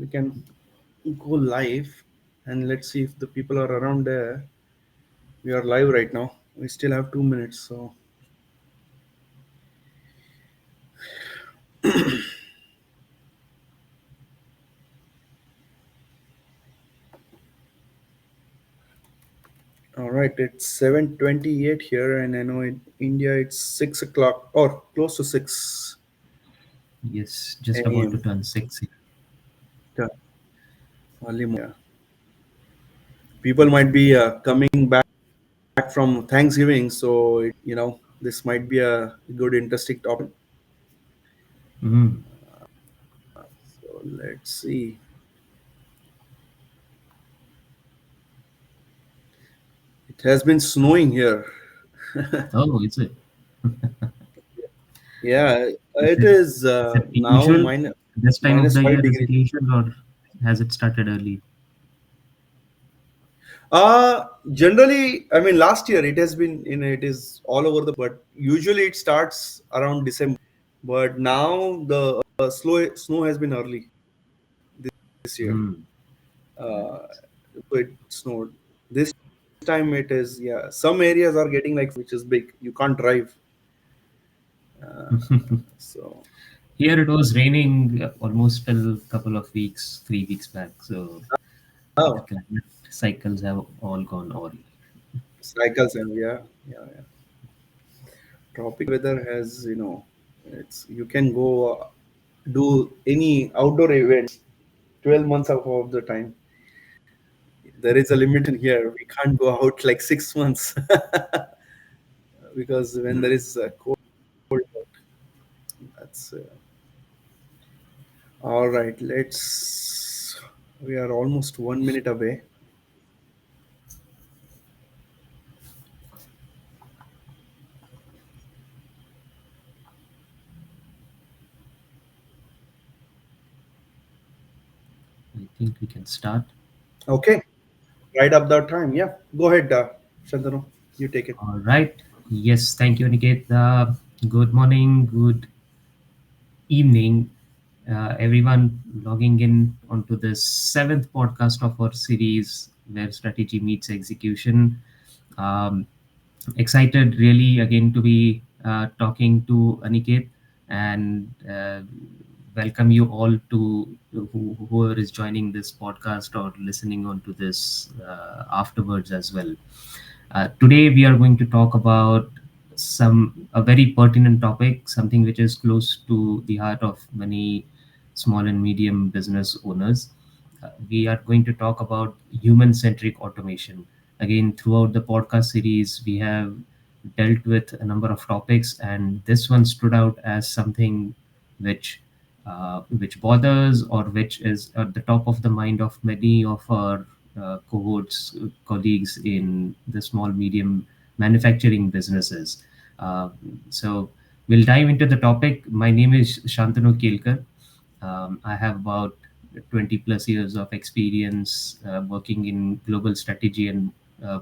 we can go live, and let's see if the people are around there. We are live right now. We still have 2 minutes, so all right. It's 7:28 here, and I know in India it's 6 o'clock or close to Yes, just about to a.m. turn six. Yeah, early morning. Yeah. People might be coming back from Thanksgiving, so this might be a good, interesting topic. Mm. So let's see. It has been snowing here. Oh, is it? Yeah, Is it it is is it now usual this time of minus the five year? Is it degrees. usual or has it started early? Generally, I mean, last year it has been it is all over but usually it starts around December. But now the snow has been early this year. Mm. Uh, so it snowed. This time it is, yeah. Some areas are getting like which is big. You can't drive. So Here it was raining almost till a couple of weeks, 3 weeks back. So the oh, climate cycles have all gone all. cycles and yeah. Tropical weather has, it's you can go do any outdoor events 12 months of the time. There is a limit in here. We can't go out like 6 months because when there is a cold, that's all right. We are almost 1 minute away. I think we can start. Okay, right up that time. Yeah, go ahead, Shantanu. You take it. All right. Yes, thank you, Aniket. Good morning, good evening, everyone logging in onto this seventh podcast of our series where strategy meets execution. Um, Excited really again to be talking to Aniket and welcome you all to whoever is joining this podcast or listening on to this afterwards as well. Today we are going to talk about some a very pertinent topic, something which is close to the heart of many small and medium business owners. We are going to talk about human-centric automation. Again, throughout the podcast series, we have dealt with a number of topics, and this one stood out as something which which bothers or which is at the top of the mind of many of our cohorts, colleagues in the small, medium manufacturing businesses. Uh, so we'll dive into the topic. My name is Shantanu Kelkar. I have about 20 plus years of experience working in global strategy and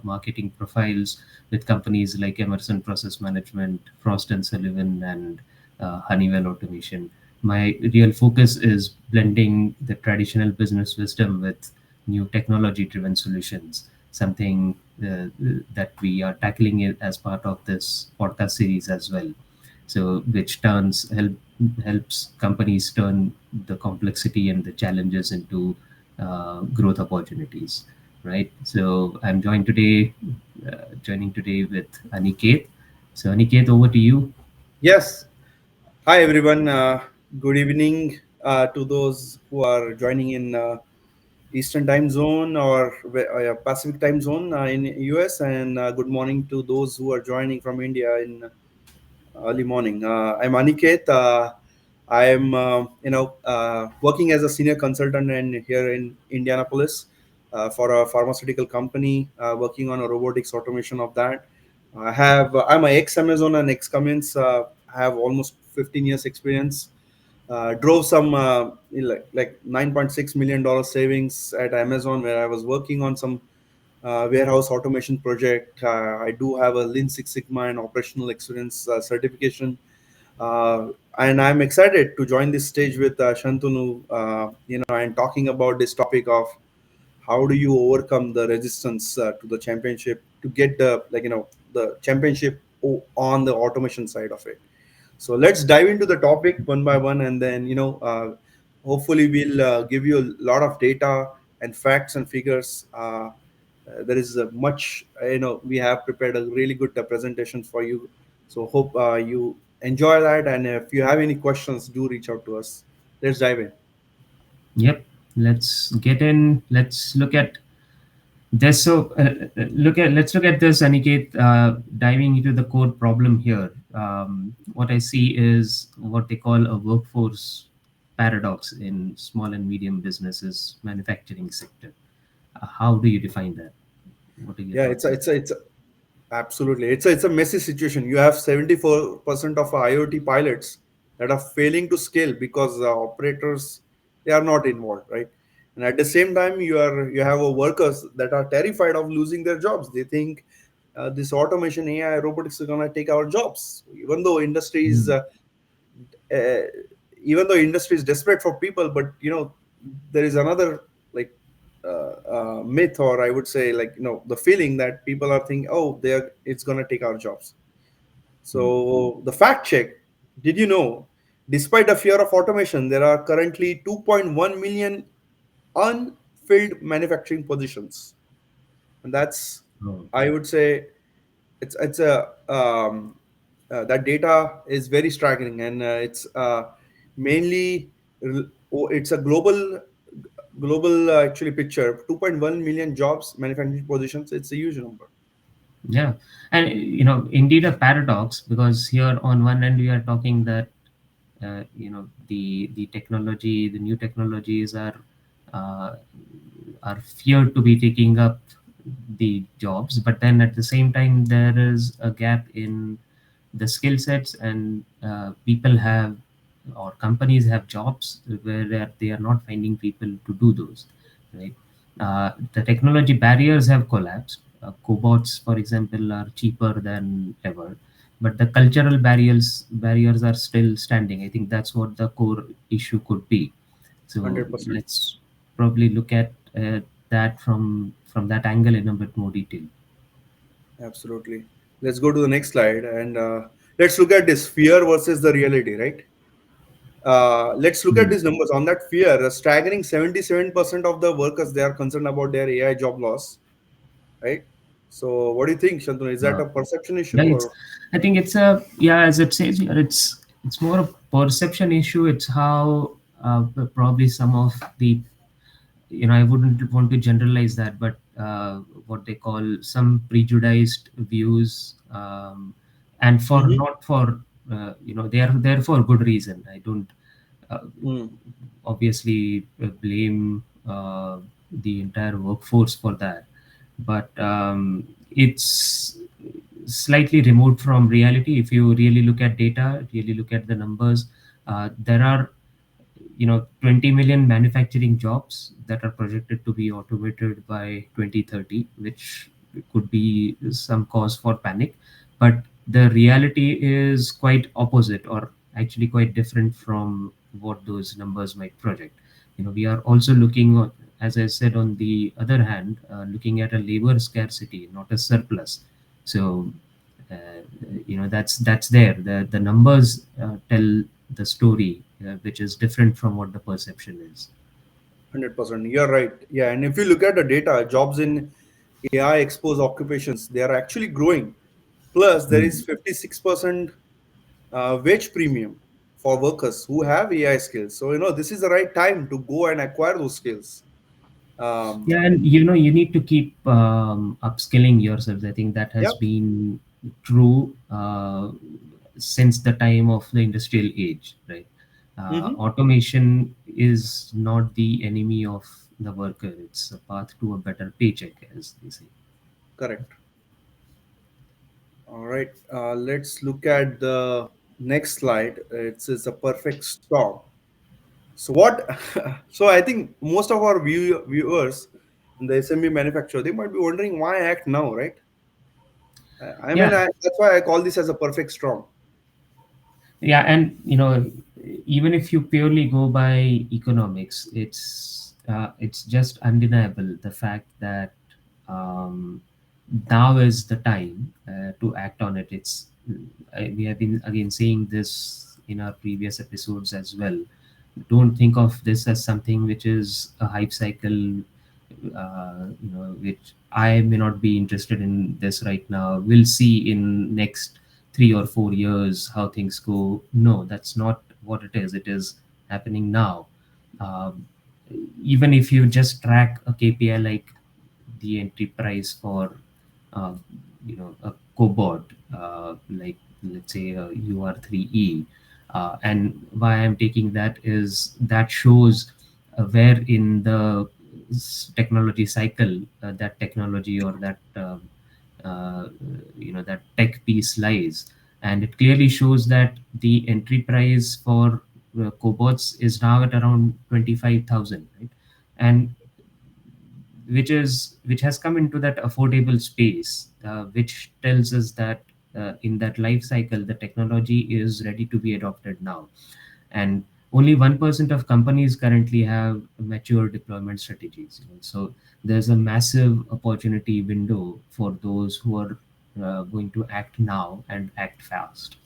marketing profiles with companies like Emerson Process Management, Frost and Sullivan, and Honeywell Automation. My real focus is blending the traditional business wisdom with new technology driven solutions, something that we are tackling it as part of this podcast series as well. So which helps companies turn the complexity and the challenges into growth opportunities, right? So I'm joining today with Aniket. So Aniket, over to you. Yes. Hi, everyone. Good evening to those who are joining in Eastern Time Zone or Pacific Time Zone in US, and good morning to those who are joining from India in early morning. I'm Aniket. I'm working as a senior consultant here in Indianapolis for a pharmaceutical company, working on a robotics automation of that. I'm a ex Amazon and ex Cummins. Have almost 15 years experience. Drove some like $9.6 million savings at Amazon, where I was working on some warehouse automation project. I do have a Lean Six Sigma and operational experience certification. Uh, and I'm excited to join this stage with Shantanu, and talking about this topic of how do you overcome the resistance to the championship to get the championship on the automation side of it. So let's dive into the topic one by one, and then hopefully we'll give you a lot of data and facts and figures. There is much, we have prepared a really good presentation for you. So hope you enjoy that, and if you have any questions, do reach out to us. Let's dive in. Yep. Let's get in. Let's look at this. Let's look at this, Aniket. Diving into the core problem here. What I see is what they call a workforce paradox in small and medium businesses, manufacturing sector. How do you define that? What are your Yeah, thoughts on that? it's absolutely. It's a messy situation. You have 74% of IoT pilots that are failing to scale because the operators, they are not involved, right? And at the same time, you have workers that are terrified of losing their jobs. They think this automation, AI, robotics is gonna take our jobs. Uh, Even though industry is desperate for people, but there is another, like, myth, or I would say, like, the feeling that people are thinking, oh, it's gonna take our jobs. Hmm. So the fact check: did you know, despite the fear of automation, there are currently 2.1 million unfilled manufacturing positions, and that's, Oh, I would say, it's a that data is very staggering, and it's mainly it's a global actually picture. 2.1 million jobs, manufacturing positions. It's a huge number. yeah, and indeed a paradox, because here on one end we are talking that the technology, the new technologies uh, are feared to be taking up the jobs, but then at the same time there is a gap in the skill sets, and people have, or companies have jobs where they are not finding people to do those, right? The technology barriers have collapsed. Cobots, for example, are cheaper than ever, but the cultural barriers are still standing. I think that's what the core issue could be. So 100%. let's probably look at that from that angle in a bit more detail. Absolutely. Let's go to the next slide, and let's look at this fear versus the reality, right? Let's look at Hmm. these numbers. On that fear, a staggering 77% of the workers, they are concerned about their AI job loss, right? So what do you think, Shantanu? Is that Uh, a perception issue, yeah, it's. or? I think it's a, yeah, as it says here, it's more a perception issue. It's how probably some of the, I wouldn't want to generalize that, but what they call some prejudiced views, and for Mm-hmm. not for they are there for good reason. I don't uh, Mm. obviously blame the entire workforce for that, but it's slightly removed from reality. If you really look at data, really look at the numbers, there are 20 million manufacturing jobs that are projected to be automated by 2030, which could be some cause for panic. But the reality is quite opposite, or actually quite different from what those numbers might project. We are also looking as I said, on the other hand, looking at a labor scarcity, not a surplus. So uh, that's there. The numbers tell the story, which is different from what the perception is. 100%. You're right. Yeah, and if you look at the data, jobs in AI exposed occupations, they are actually growing. Plus, there is Hmm. 56% wage premium for workers who have AI skills. So, this is the right time to go and acquire those skills. Um, Yeah, and you need to keep upskilling yourselves. I think that yeah. has been true since the time of the industrial age, right? Hmm. Automation is not the enemy of the worker; it's a path to a better paycheck, as they say. Correct. All right. Let's look at the next slide. It's a perfect storm. So what? So I think most of our viewers in the SMB manufacturer, they might be wondering why act now, right? I mean, Yeah, that's why I call this as a perfect storm. Yeah, and even if you purely go by economics, it's just undeniable the fact that um, now is the time to act on it. We have been again saying this in our previous episodes as well. Don't think of this as something which is a hype cycle, which I may not be interested in this right now. We'll see in next 3 or 4 years how things go. No, that's not what it is. It is happening now. Um, Even if you just track a KPI like the entry price for uh, a cobot, like let's say a UR3E. And why I'm taking that is that shows where in the technology cycle that technology or uh, that tech piece lies. And it clearly shows that the entry price for cobots is now at around 25,000, right? And which has come into that affordable space, which tells us that in that life cycle the technology is ready to be adopted now. And only 1% of companies currently have mature deployment strategies, so there's a massive opportunity window for those who are going to act now and act fast.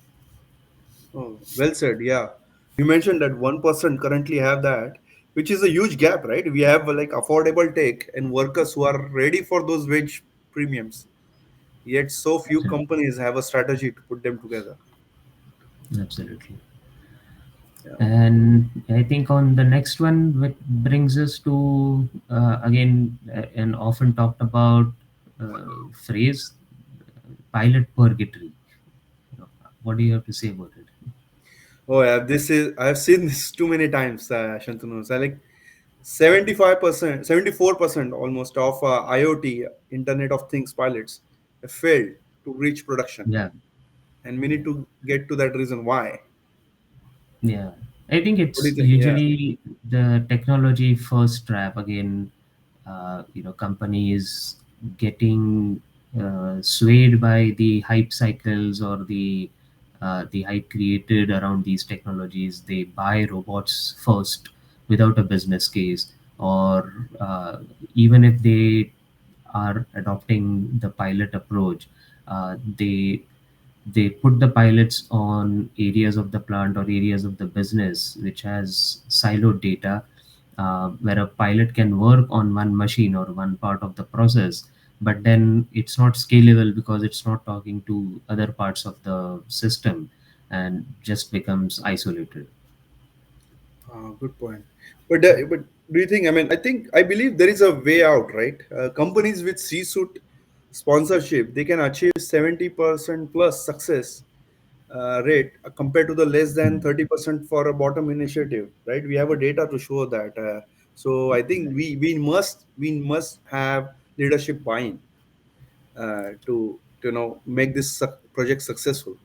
Oh, well said. Yeah, you mentioned that 1% currently have that, which is a huge gap, right? We have like affordable tech and workers who are ready for those wage premiums. Yet, so few Absolutely. companies have a strategy to put them together. Absolutely. Yeah. And I think on the next one, which brings us to again an often talked about phrase, pilot purgatory. What do you have to say about it? Oh, yeah. This is I've seen this too many times, Shantanu. So like 75%, 74% almost of IoT, Internet of Things pilots have failed to reach production, Yeah, and we need to get to that reason why. yeah. I think What do you it's think? Yeah. usually the technology first trap again. Companies getting swayed by the hype cycles or the hype created around these technologies. They buy robots first without a business case, or even if they are adopting the pilot approach, they put the pilots on areas of the plant or areas of the business which has siloed data, where a pilot can work on one machine or one part of the process, but then it's not scalable because it's not talking to other parts of the system and just becomes isolated. Good point. But do you think? I mean, I believe there is a way out, right? Companies with C-suite sponsorship, they can achieve 70% plus success rate compared to the less than Mm. 30% for a bottom initiative, right? We have a data to show that. So I think we must have leadership buy-in to make this project successful.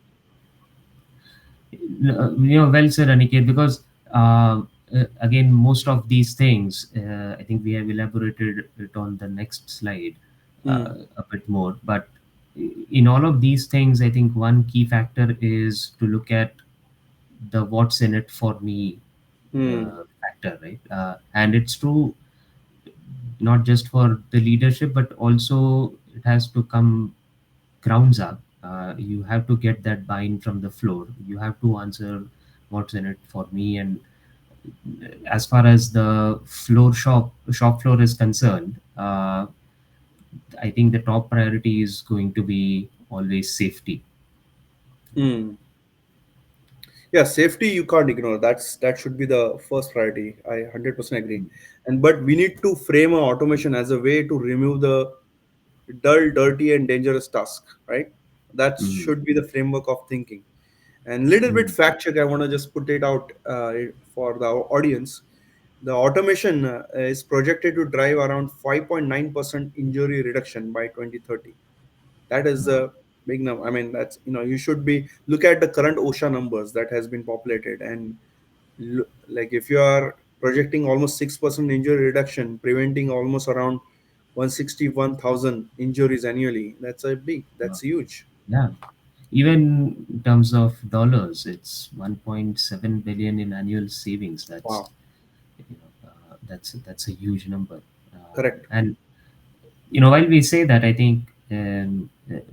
Well said, Aniket, because again, most of these things, I think we have elaborated it on the next slide Hmm. a bit more. But in all of these things, I think one key factor is to look at the what's in it for me Hmm. factor, right? And it's true not just for the leadership, but also it has to come grounds up. You have to get that buy-in from the floor. You have to answer what's in it for me. And as far as the shop floor is concerned, I think the top priority is going to be always safety. Hmm. Yeah, safety you can't ignore. That should be the first priority. I 100% agree. And but we need to frame a automation as a way to remove the dull, dirty, and dangerous task, right? That Mm. should be the framework of thinking. And little bit Mm. fact check, I want to just put it out for the audience. The automation is projected to drive around 5.9% injury reduction by 2030. That is Wow. a big number. I mean, that's you should be look at the current OSHA numbers that has been populated, and like if you are projecting almost 6% injury reduction, preventing almost around 161,000 injuries annually, that's Wow. huge. Yeah. even in terms of dollars, it's 1.7 billion in annual savings. Wow. That's a huge number. Correct. And while we say that, I think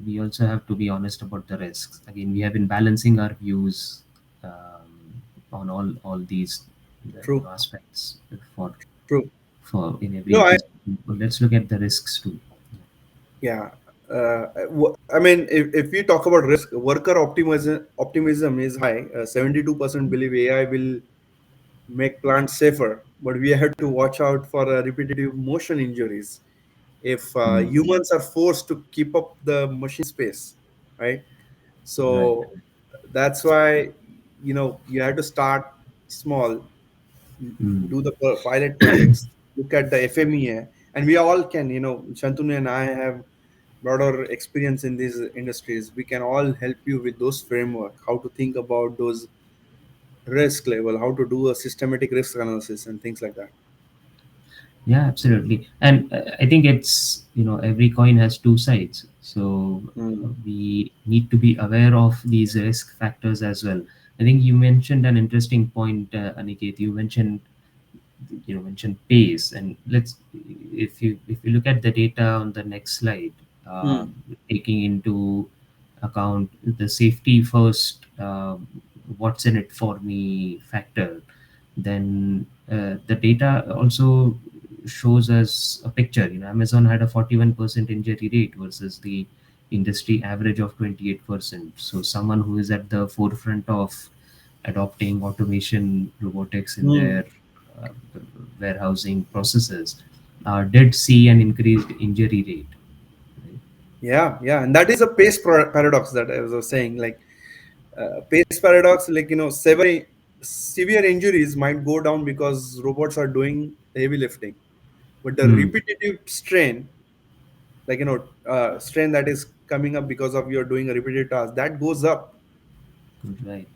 we also have to be honest about the risks. Again, we have been balancing our views on all these True. aspects for True. in every No, I episode. But let's look at the risks too. yeah. I mean, if we talk about risk, worker optimism is high. 72% believe AI will make plants safer, but we have to watch out for repetitive motion injuries if Hmm. humans are forced to keep up the machine space, right? Right. So that's why you have to start small, Hmm. do the pilot projects, look at the FMEA, and we all can. Shantanu and I have broader experience in these industries. We can all help you with those framework, how to think about those risk level, how to do a systematic risk analysis, and things like that. Yeah, absolutely. And I think it's, every coin has two sides. So Mm. we need to be aware of these risk factors as well. I think you mentioned an interesting point, Aniket. You mentioned pace, and if you look at the data on the next slide, Mm. taking into account the safety first, what's in it for me factor, then the data also shows us a picture. Amazon had a 41% injury rate versus the industry average of 28%. So someone who is at the forefront of adopting automation, robotics in Mm. their uh, warehousing processes did see an increased injury rate. Right? Yeah, yeah, and that is a pace paradox that I was saying. Like pace paradox, like severe injuries might go down because robots are doing heavy lifting, but the Hmm. repetitive strain, like strain that is coming up because of you're doing a repetitive task, that goes up. Right.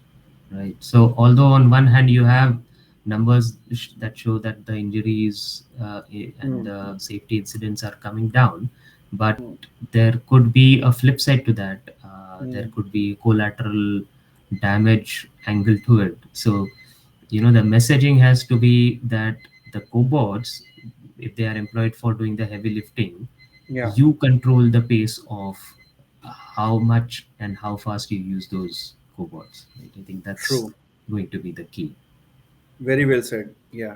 Right. So, although on one hand you have numbers that show that the injuries and Mm. the safety incidents are coming down, but Mm. there could be a flip side to that. There Mm. could be collateral damage angle to it. So, the messaging has to be that the cobots, if they are employed for doing the heavy lifting, Yeah, you control the pace of how much and how fast you use those cobots. Right? I think that's true. going to be the key. Very well said. Yeah.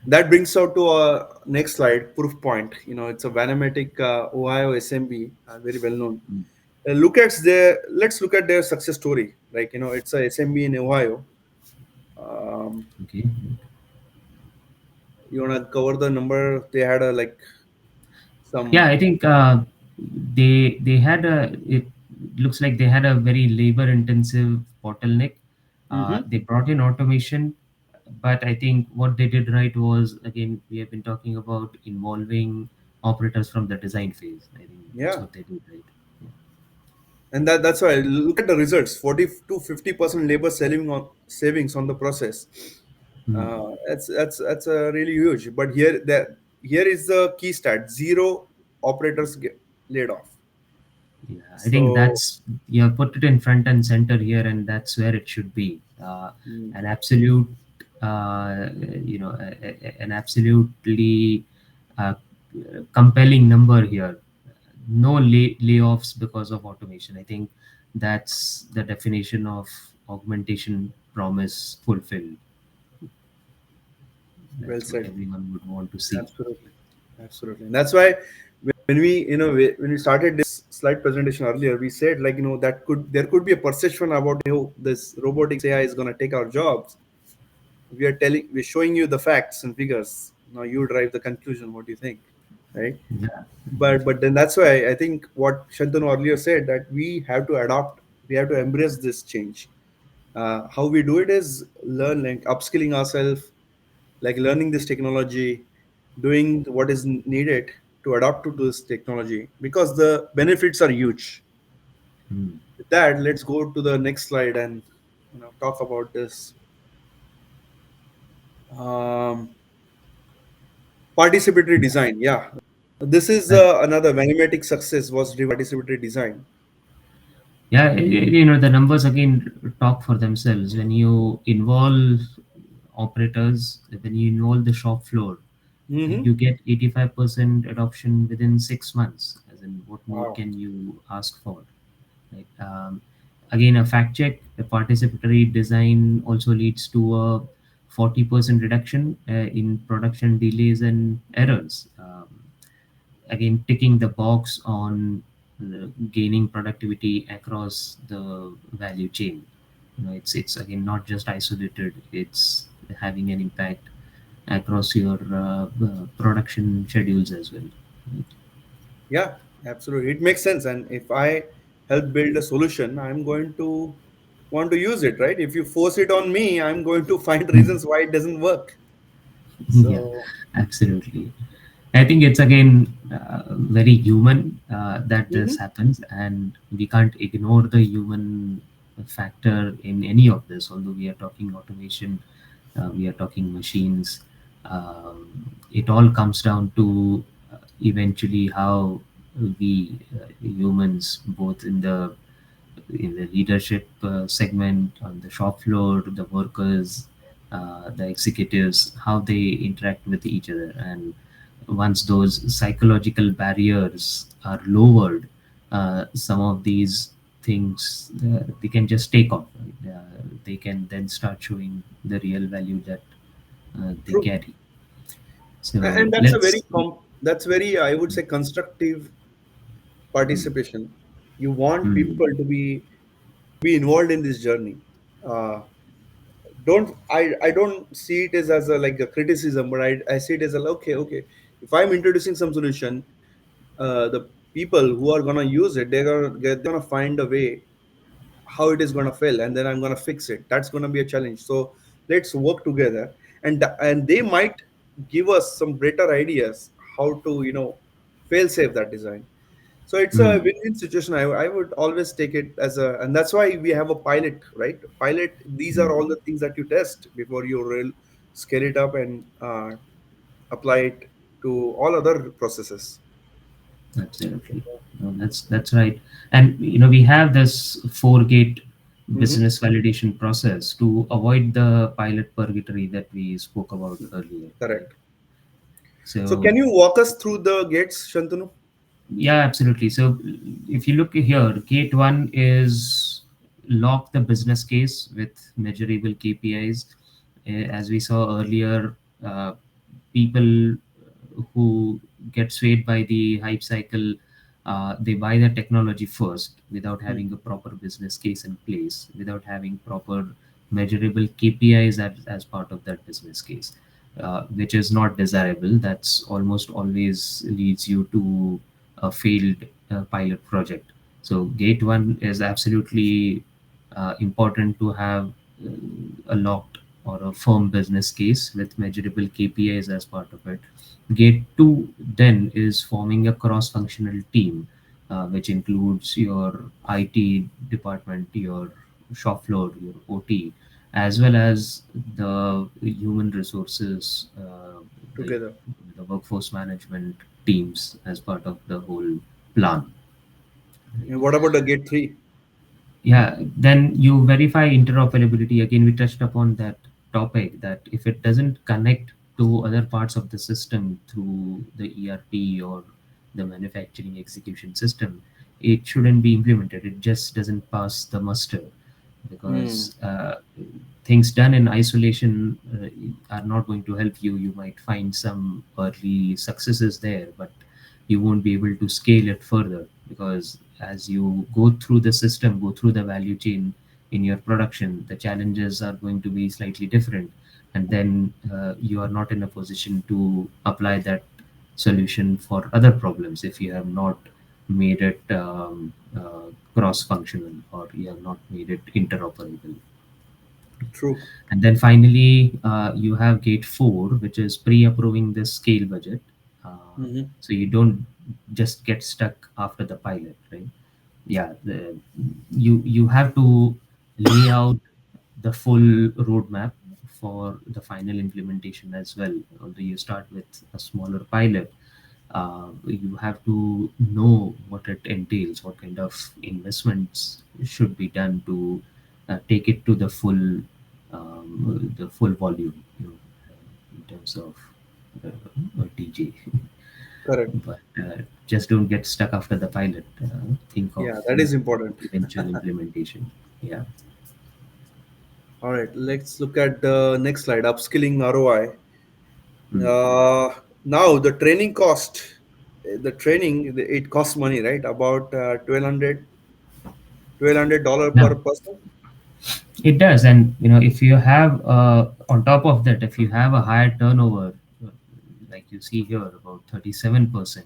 That brings out to our next slide, proof point. It's a Vanamatic Ohio SMB, very well known. Mm. Let's look at their success story. Like, it's a SMB in Ohio. Okay. You want to cover the number? They had a like Yeah, some. I think they had a. It looks like they had a very labor intensive bottleneck. Hmm. They brought in automation, but I think what they did right was, again, we have been talking about involving operators from the design phase. I think that's Yeah. what they did right. And that's why look at the results, 40 to 50% labor savings on the process. Hmm. That's a really huge. But here is the key stat: zero operators get laid off. Yeah, I think So that's you have put it in front and center here, and that's where it should be. mm, An absolute, uh, an absolutely uh, compelling number here. No layoffs because of automation. I think that's the definition of augmentation promise fulfilled. well That's what said. everyone would want to see. Absolutely, absolutely. And that's why when we started this slide presentation earlier, we said like that there could be a perception about this robotics AI is going to take our jobs. We're showing you the facts and figures. Now you drive the conclusion. What do you think, right? Yeah, But then that's why I think what Shantanu earlier said, that we have to adopt, we have to embrace this change. How we do it is learn, like upskilling ourselves, like learning this technology, doing what is needed to adapt to this technology, because the benefits are huge. mm, With that, let's go to the next slide and talk about this. Um, Participatory design, yeah. This is right. another vanematic success was participatory design. Yeah, the numbers again talk for themselves. When you involve operators, when you involve the shop floor, Mm-hmm. you get 85% adoption within 6 months. As in, what more Wow. can you ask for? Right? Again, a fact check, a participatory design also leads to a 40% reduction in production delays and errors. Again, ticking the box on gaining productivity across the value chain. It's again not just isolated, it's having an impact across your production schedules as well. Yeah, absolutely. It makes sense. And if I help build a solution, I'm going to want to use it, right? If you force it on me, I'm going to find reasons why it doesn't work. Yeah, So, absolutely. I think it's again very human that this mhm. happens, and we can't ignore the human factor in any of this. Although we are talking automation, we are talking machines. It all comes down to eventually how we humans, both in the leadership segment, on the shop floor, the workers, the executives, how they interact with each other. And once those psychological barriers are lowered, some of these things they can just take off. Right? They can then start showing the real value that they True. carry. So And that's a let's. that's very, I would say, constructive participation. You want Hmm, people to be involved in this journey. Uh, I don't see it as a like a criticism, but I see it as a okay. If I'm introducing some solution, the people who are gonna use it, they're gonna find a way how it is gonna fail, and then I'm gonna fix it. That's gonna be a challenge. So let's work together, and they might give us some better ideas how to fail safe that design. So it's a hmm, win-win situation. I would always take it as a, and that's why we have a pilot, right? Pilot. These are hmm. all the things that you test before you real scale it up and apply it to all other processes. Absolutely. No, that's right. And we have this four-gate Hmm. business validation process to avoid the pilot purgatory that we spoke about earlier, right? Correct. So So can you walk us through the gates, Shantanu? yeah, absolutely. So if you look here, gate one is lock the business case with measurable KPIs. As we saw earlier, people who get swayed by the hype cycle, they buy the technology first without having a proper business case in place, without having proper measurable KPIs as part of that business case, which is not desirable. That's almost always leads you to a failed pilot project. So gate one is absolutely important to have a locked or a firm business case with measurable KPIs as part of it. Gate two then is forming a cross-functional team, which includes your IT department, your shop floor, your OT, as well as the human resources, the, Together. the workforce management teams as part of the whole plan. Right? And what about the gate three? Yeah, then you verify interoperability. Again, we touched upon that topic that if it doesn't connect to other parts of the system through the ERP or the manufacturing execution system, it shouldn't be implemented. It just doesn't pass the muster Hmm. because things done in isolation are not going to help you. You might find some early successes there, but you won't be able to scale it further because as you go through the system, go through the value chain in your production, the challenges are going to be slightly different. And then you are not in a position to apply that solution for other problems if you have not made it cross functional or you have not made it interoperable. True. And then finally, you have gate four, which is pre-approving the scale budget. Hmm. So you don't just get stuck after the pilot, right? Yeah, you have to lay out the full roadmap for the final implementation as well. Although you start with a smaller pilot, You have to know what it entails, what kind of investments should be done to take it to the full volume, in terms of TJ. Correct. But just don't get stuck after the pilot. Think of Yeah, that is important. eventual implementation. Yeah. All right, let's look at the next slide, upskilling ROI. Mm. Now the training cost, the training, it costs money, right? About 1200 dollar Yeah. per person. It does, and if you have on top of that, if you have a higher turnover, uh, like you see here, about 37%,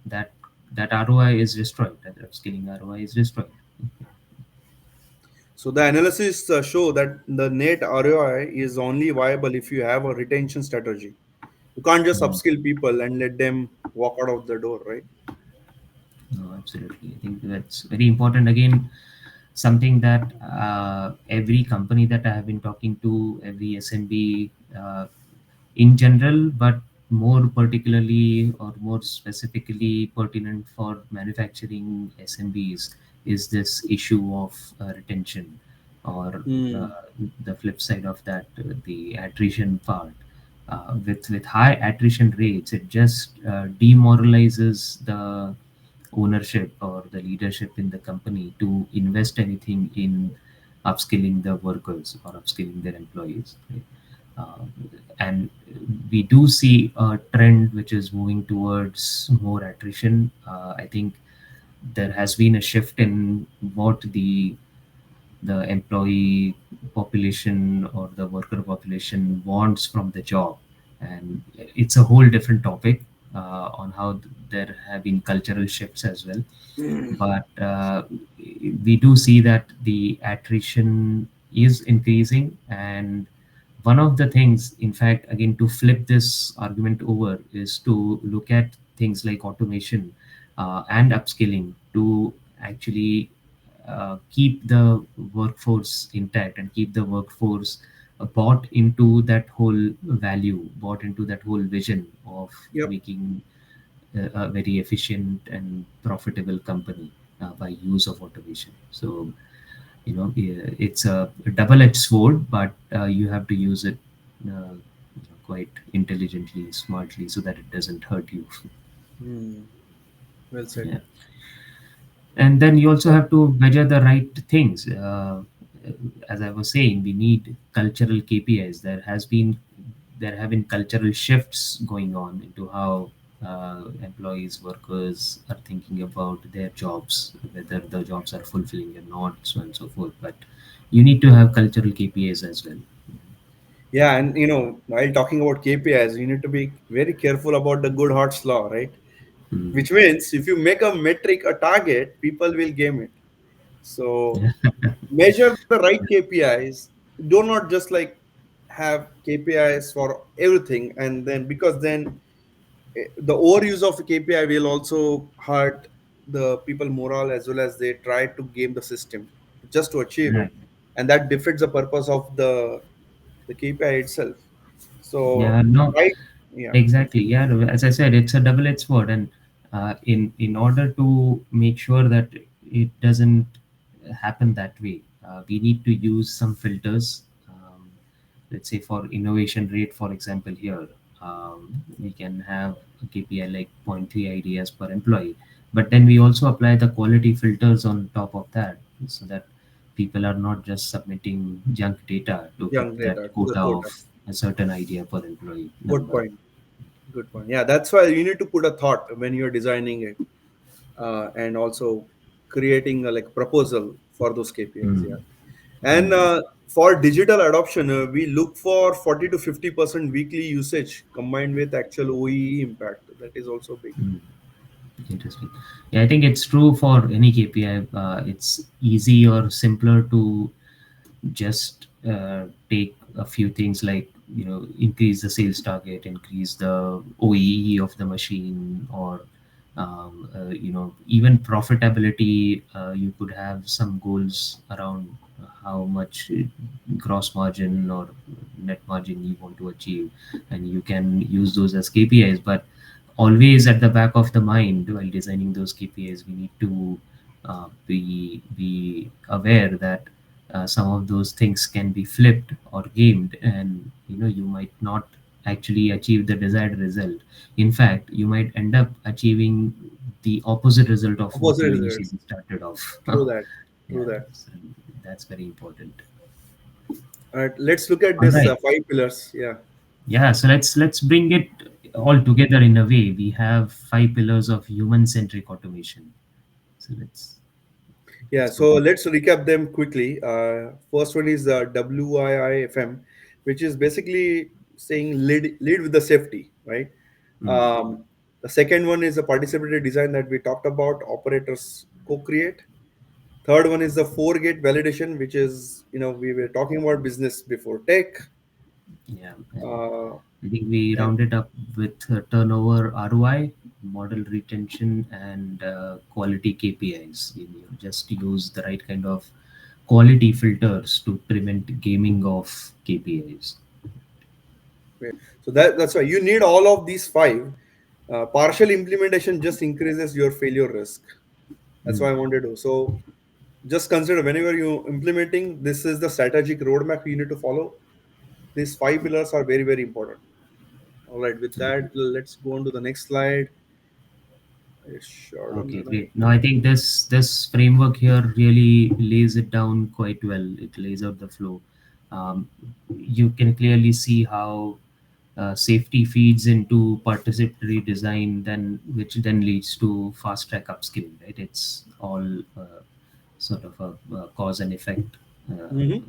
that that ROI is destroyed. That upskilling ROI is destroyed. So the analysis show that the net ROI is only viable if you have a retention strategy. You can't just Mm. upskill people and let them walk out of the door, right? No, absolutely. I think that's very important. Again, something that every company that I have been talking to, every SMB in general, but more particularly or more specifically pertinent for manufacturing SMBs, is this issue of retention, or uh, Hmm. the flip side of that, the attrition part. With high attrition rates, it just demoralizes the ownership or the leadership in the company to invest anything in upskilling the workers or upskilling their employees, right? Uh, and we do see a trend which is moving towards more attrition. I think there has been a shift in what the employee population or the worker population wants from the job, and it's a whole different topic on how there have been cultural shifts as well. But we do see that the attrition is increasing, and one of the things, in fact, again, to flip this argument over, is to look at things like automation and upskilling to actually keep the workforce intact and keep the workforce bought into that whole value, bought into that whole vision of Yep. making a very efficient and profitable company by use of automation. So, it's a double-edged sword, but you have to use it quite intelligently, smartly, so that it doesn't hurt you. Hmm. Well said. Yeah. And then you also have to measure the right things. As I was saying, we need cultural KPIs. There have been cultural shifts going on into how employees, workers are thinking about their jobs, whether the jobs are fulfilling or not, so on and so forth. But you need to have cultural KPIs as well. Yeah, and while talking about KPIs, you need to be very careful about the good hearts law, right? Mm. Which means if you make a metric a target, people will game it. So measure the right KPIs. Do not just like have KPIs for everything, and then because then the overuse of KPI will also hurt the people morale as well as they try to game the system just to achieve Right. it, and that defeats the purpose of the KPI itself. So Yeah. No. right, yeah, Exactly. Yeah. As I said, it's a double-edged sword, and in order to make sure that it doesn't happen that way, we need to use some filters. Let's say for innovation rate, for example, here we can have a KPI like zero point 0.3 ideas per employee, but then we also apply the quality filters on top of that, so that people are not just submitting junk data to hit young that data to the quota of quota. a certain idea per employee Good number. point. Good point. Yeah, that's why you need to put a thought when you're designing it, and also creating a like proposal for those KPIs. Mm. Yeah, and Mm. for digital adoption, we look for 40 to 50% weekly usage combined with actual OEE impact. That is also big. Mm. Interesting. Yeah, I think it's true for any KPI. It's easy or simpler to just take a few things like, increase the sales target, increase the OEE of the machine, or even profitability. You could have some goals around how much gross margin or net margin you want to achieve, and you can use those as KPIs. But always at the back of the mind while designing those KPIs, we need to be aware that some of those things can be flipped or gamed, and you might not actually achieve the desired result. In fact, you might end up achieving the opposite result of what Opposite you results. initially started off. True that. True Yeah, that. so that's very important. All right, let's look at All this right. five pillars. Yeah. Yeah, so let's bring it all together in a way. We have five pillars of human-centric automation. So Yeah, let's go so through that. let's recap them quickly. First one is WIIFM, which is basically saying lead with the safety, right? Mm, Um, the second one is the participatory design that we talked about, operators co-create. Third one is the four-gate validation, which is, we were talking about business before tech. yeah, and Uh, I think we and rounded up with turnover ROI, model retention, and quality KPIs. You just use the right kind of quality filters to prevent gaming of KPIs. so that's why you need all of these five. Partial implementation just increases your failure risk. That's Mm, why I wanted to. So just consider whenever you implementing, this is the strategic roadmap you need to follow. These five pillars are very, very important. All right, with that, let's go on to the next slide. It's short on the Okay, night. great. Now I think this framework here really lays it down quite well. It lays out the flow. You can clearly see how safety feeds into participatory design, then which then leads to fast track upskilling. Right? It's all sort of a cause and effect Mhm.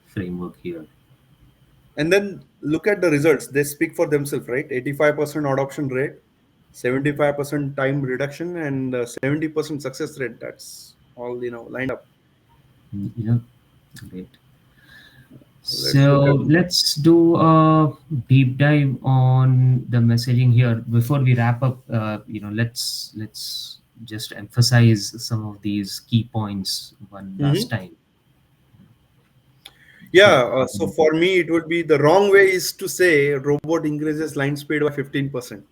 framework here. And then look at the results. They speak for themselves, right? 85% adoption rate, 75% time reduction, and 70% success rate. That's all lined up. Yeah, great. Let's look So at. let's do a deep dive on the messaging here. Before we wrap up, let's just emphasize some of these key points one last Mhm. time. So, Yeah, so for me, it would be the wrong way is to say robot increases line speed by 15%.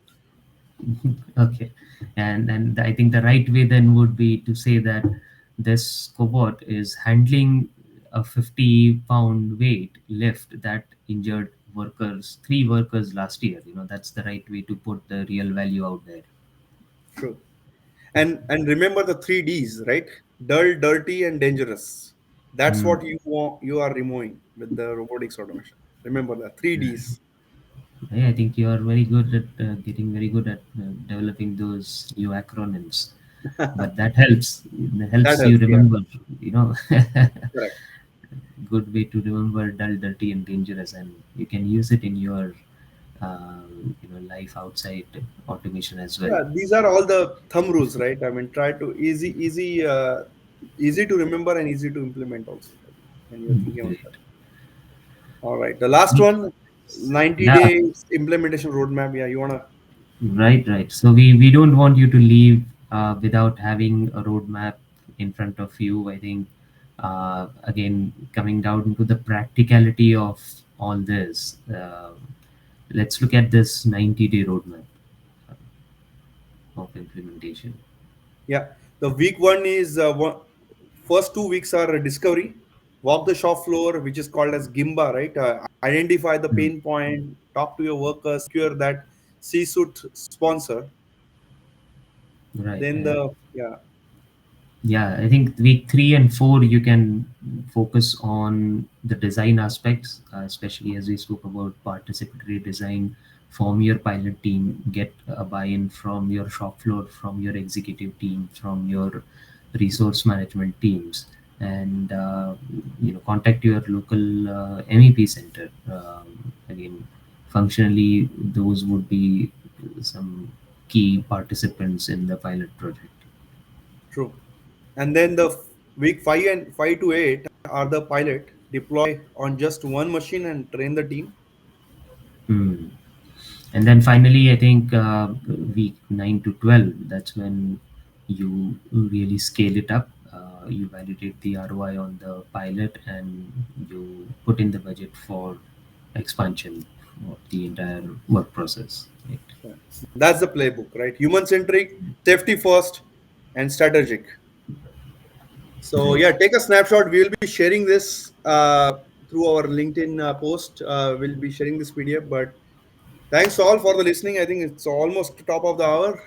okay, and I think the right way then would be to say that this cobot is handling a 50-pound weight lift that injured three workers last year. That's the right way to put the real value out there. True. And remember the three Ds, right? Dull, dirty, and dangerous. That's Hmm. what you are removing with the robotics automation. Remember that three Ds. Yeah, I think you are very good at getting very good at developing those new acronyms. But that helps. It That helps you helps. Yeah, remember. You know, correct. good way to remember dull, dirty, and dangerous, and you can use it in your life outside automation as well. Yeah, these are all the thumb rules, right? I mean, try to easy to remember and easy to implement also, right? When you're thinking about that. Great. All right, the last one, 90 Yeah, days implementation roadmap. Yeah, you wanna. right, right. So we don't want you to leave without having a roadmap in front of you. I think again coming down to the practicality of all this. Let's look at this 90-day roadmap of implementation. Yeah, the week one is first 2 weeks are a discovery, walk the shop floor, which is called as Gimba, right? Identify the Hmm. pain point, talk to your workers, secure that C-suite sponsor. Right. Then And the yeah, yeah, I think week 3 and 4 you can focus on the design aspects, especially as we spoke about participatory design. Form your pilot team, get a buy-in from your shop floor, from your executive team, from your resource management teams, and contact your local MEP center. Again, functionally, those would be some key participants in the pilot project. true. And then the week 5 to 8 are the pilot, deploy on just one machine and train the team. Hmm. And then finally, I think week 9 to 12, that's when you really scale it up. You validate the ROI on the pilot and you put in the budget for expansion of the entire work process. Right? Yeah. That's the playbook, right? Human centric, safety first, and strategic. So Right. yeah, take a snapshot. We will be sharing this through our LinkedIn post. We'll be sharing this PDF. But thanks all for the listening. I think it's almost top of the hour.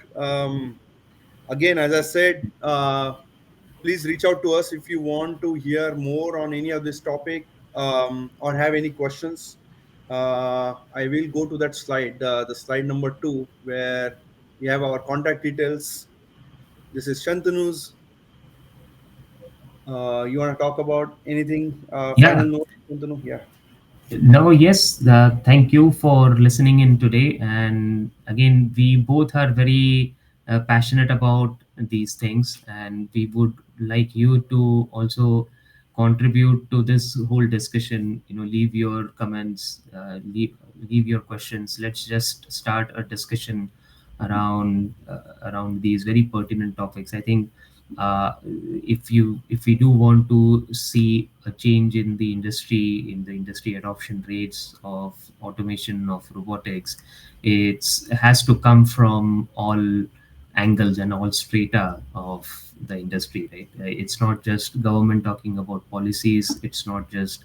Again, as I said, please reach out to us if you want to hear more on any of this topic, or have any questions. I will go to that slide, the slide number 2, where we have our contact details. This is Shantanu's. You want to talk about anything? Final Yeah. note, Shantanu? Yeah. No, yes, thank you for listening in today. And again, we both are very passionate about these things, and we would like you to also contribute to this whole discussion. Leave your comments, leave your questions. Let's just start a discussion around these very pertinent topics. I think if we do want to see a change in the industry adoption rates of automation, of robotics, it has to come from all angles and all strata of the industry, right? It's not just government talking about policies. It's not just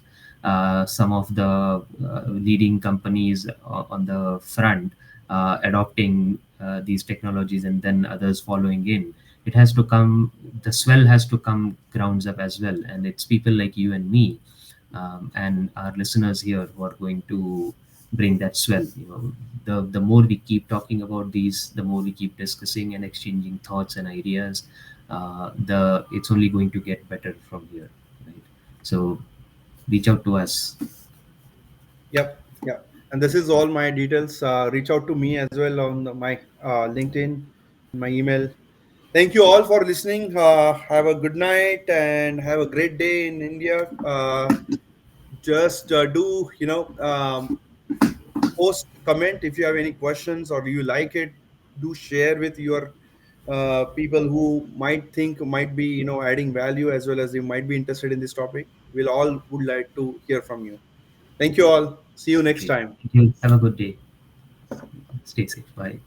some of the leading companies on the front adopting these technologies and then others following in. It has to come, the swell has to come grounds up as well, and it's people like you and me, and our listeners here who are going to bring that swell. The more we keep talking about these, the more we keep discussing and exchanging thoughts and ideas, the it's only going to get better from here, right? So reach out to us. Yep. Yep. And this is all my details. Reach out to me as well on my LinkedIn, my email. Thank you all for listening. Have a good night and have a great day in India. Just do, post, comment if you have any questions or you like it. Do share with your people who might think might be, adding value, as well as you might be interested in this topic. We'll all would like to hear from you. Thank you all. See you next Great. time. Thank you. Have a good day. Stay safe. Bye.